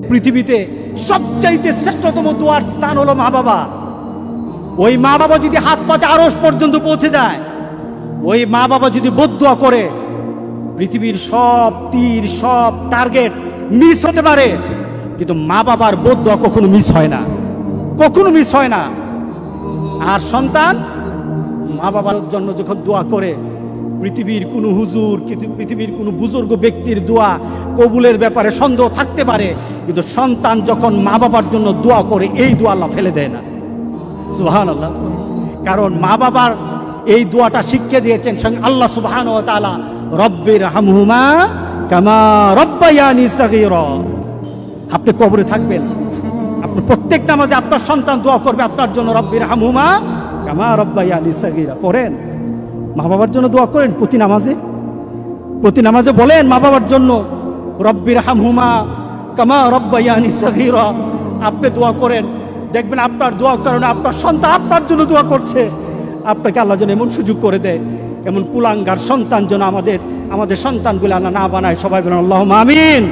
পৃথিবীতে সবচাইতে শ্রেষ্ঠতম দোয়ার স্থান হলো মা বাবা। ওই মা বাবা যদি হাত পাতে আরশ পর্যন্ত পৌঁছে যায়, ওই মা বাবা যদি বদদুয়া করে, পৃথিবীর সব তীর সব টার্গেট মিস হতে পারে, কিন্তু মা বাবার বদদুয়া কখনো মিস হয় না, কখনো মিস হয় না। আর সন্তান মা বাবার জন্য যখন দোয়া করে, পৃথিবীর কোনো হুজুর, পৃথিবীর কোনো বুজুর্গ ব্যক্তির দোয়া কবুলের ব্যাপারে সন্দেহ থাকতে পারে, কিন্তু সন্তান যখন মা বাবার জন্য দোয়া করে, এই দোয়া আল্লাহ ফেলে দেয় না। সুবহানাল্লাহ। কারণ মা বাবার এই দোয়াটা শিখিয়ে দিয়েছেন স্বয়ং আল্লাহ সুবহানাহু ওয়া তাআলা, রব্বির হামহুমা কামা রব্বায়ানি সাগীরা। আপনি কবরে থাকবেন, আপনি প্রত্যেক নামাজে আপনার সন্তান দোয়া করবে আপনার জন্য, রব্বির হামহুমা কামা রব্বায়ানি সাগীরা। পড়েন, মা বাবার জন্য দোয়া করেন প্রতি নামাজে বলেন মা বাবার জন্য, রব্বির হামহুমা কামা রব্বায়ানি সাগীরা। আপনি দোয়া করেন, দেখবেন আপনার দোয়ার কারণে আপনার সন্তান আপনার জন্য দোয়া করছে। আপনাকে আল্লাহ যেন এমন সুযোগ করে দেয়, এমন কুলাঙ্গার সন্তান যেন আমাদের সন্তানগুলো আল্লাহ না বানায়। সবাই বলেন আল্লাহুম্মা আমিন।